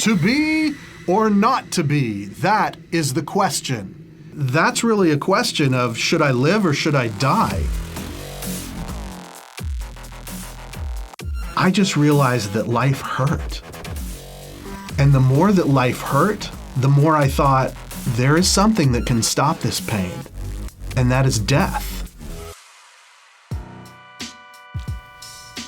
To be or not to be? That is the question. That's really a question of should I live or should I die? I just realized that life hurt. And the more that life hurt, the more I thought, there is something that can stop this pain, and that is death.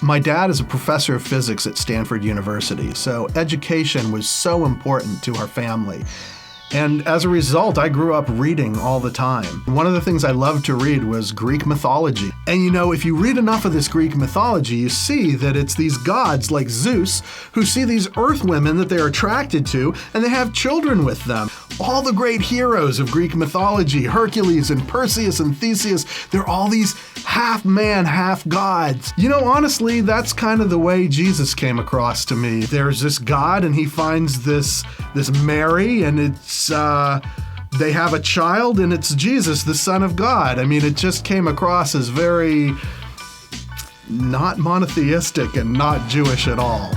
My dad is a professor of physics at Stanford University, so education was so important to our family. And as a result, I grew up reading all the time. One of the things I loved to read was Greek mythology. And you know, if you read enough of this Greek mythology, you see that it's these gods like Zeus who see these earth women that they're attracted to, and they have children with them. All the great heroes of Greek mythology, Hercules and Perseus and Theseus, they're all these half man, half gods. You know, honestly, that's kind of the way Jesus came across to me. There's this God and he finds this Mary, and it's they have a child, and it's Jesus, the Son of God. I mean, it just came across as very not monotheistic and not Jewish at all.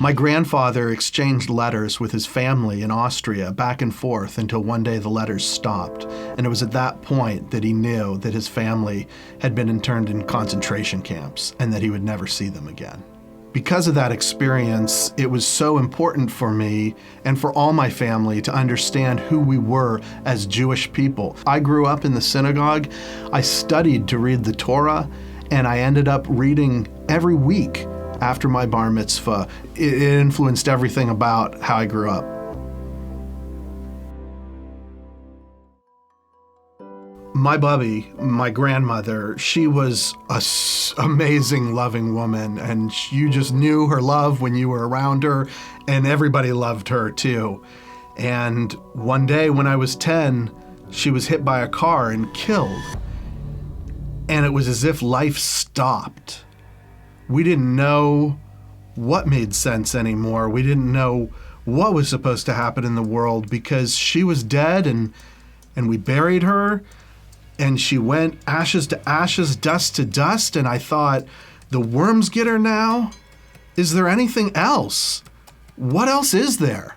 My grandfather exchanged letters with his family in Austria back and forth until one day the letters stopped. And it was at that point that he knew that his family had been interned in concentration camps and that he would never see them again. Because of that experience, it was so important for me and for all my family to understand who we were as Jewish people. I grew up in the synagogue. I studied to read the Torah, and I ended up reading every week after my bar mitzvah. It influenced everything about how I grew up. My Bubby, my grandmother, she was an amazing, loving woman, and you just knew her love when you were around her, and everybody loved her too. And one day when I was 10, she was hit by a car and killed. And it was as if life stopped. We didn't know what made sense anymore. We didn't know what was supposed to happen in the world because she was dead, and we buried her. And she went ashes to ashes, dust to dust, and I thought, the worms get her now? Is there anything else? What else is there?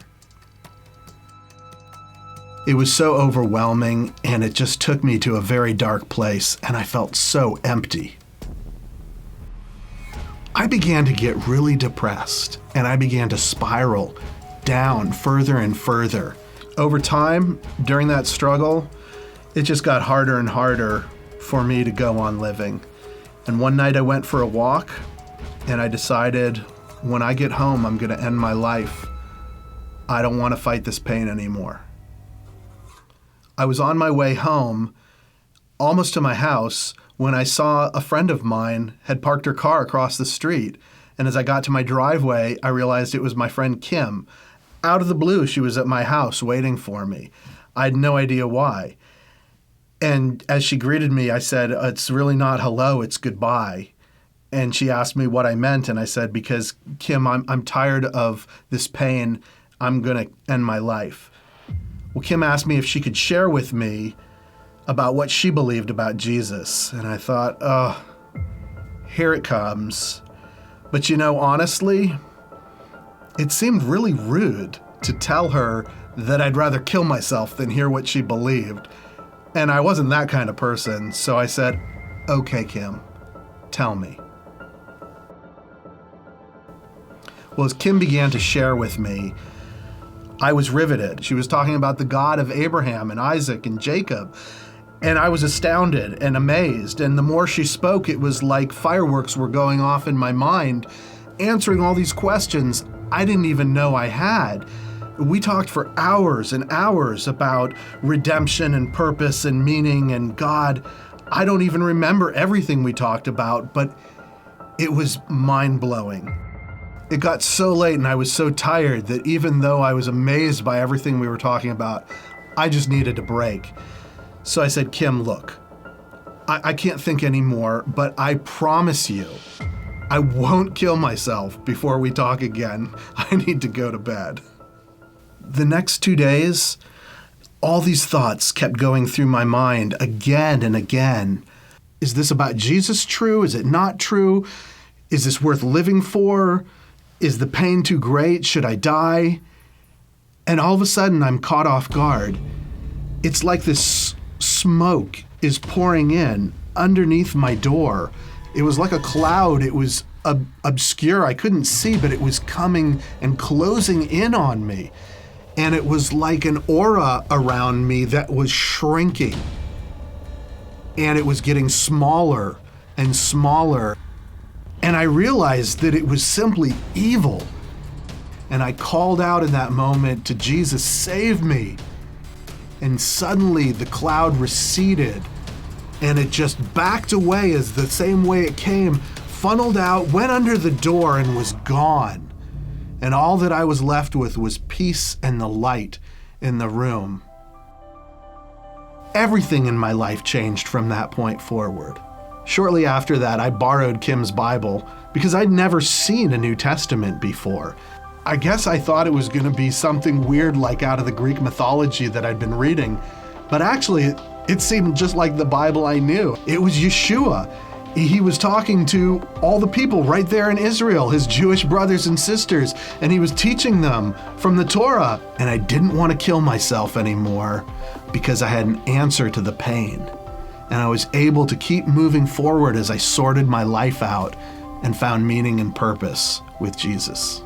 It was so overwhelming, and it just took me to a very dark place, and I felt so empty. I began to get really depressed, and I began to spiral down further and further. Over time, during that struggle, it just got harder and harder for me to go on living. And one night I went for a walk, and I decided, when I get home, I'm gonna end my life. I don't wanna fight this pain anymore. I was on my way home, almost to my house, when I saw a friend of mine had parked her car across the street. And as I got to my driveway, I realized it was my friend Kim. Out of the blue, she was at my house waiting for me. I had no idea why. And as she greeted me, I said, it's really not hello, it's goodbye. And she asked me what I meant, and I said, because Kim, I'm tired of this pain. I'm gonna end my life. Well, Kim asked me if she could share with me about what she believed about Jesus. And I thought, oh, here it comes. But you know, honestly, it seemed really rude to tell her that I'd rather kill myself than hear what she believed. And I wasn't that kind of person, so I said, okay, Kim, tell me. Well, as Kim began to share with me, I was riveted. She was talking about the God of Abraham and Isaac and Jacob, and I was astounded and amazed. And the more she spoke, it was like fireworks were going off in my mind, answering all these questions I didn't even know I had. We talked for hours and hours about redemption and purpose and meaning and God. I don't even remember everything we talked about, but it was mind-blowing. It got so late and I was so tired that even though I was amazed by everything we were talking about, I just needed a break. So I said, Kim, look, I can't think anymore, but I promise you, I won't kill myself before we talk again. I need to go to bed. The next 2 days, all these thoughts kept going through my mind again and again. Is this about Jesus true? Is it not true? Is this worth living for? Is the pain too great? Should I die? And all of a sudden, I'm caught off guard. It's like this smoke is pouring in underneath my door. It was like a cloud. It was obscure. I couldn't see, but it was coming and closing in on me. And it was like an aura around me that was shrinking. And it was getting smaller and smaller. And I realized that it was simply evil. And I called out in that moment to Jesus, save me. And suddenly the cloud receded and it just backed away as the same way it came, funneled out, went under the door and was gone. And all that I was left with was peace and the light in the room. Everything in my life changed from that point forward. Shortly after that, I borrowed Kim's Bible because I'd never seen a New Testament before. I guess I thought it was going to be something weird like out of the Greek mythology that I'd been reading, but actually it seemed just like the Bible I knew. It was Yeshua. He was talking to all the people right there in Israel, his Jewish brothers and sisters, and he was teaching them from the Torah. And I didn't want to kill myself anymore because I had an answer to the pain. And I was able to keep moving forward as I sorted my life out and found meaning and purpose with Jesus.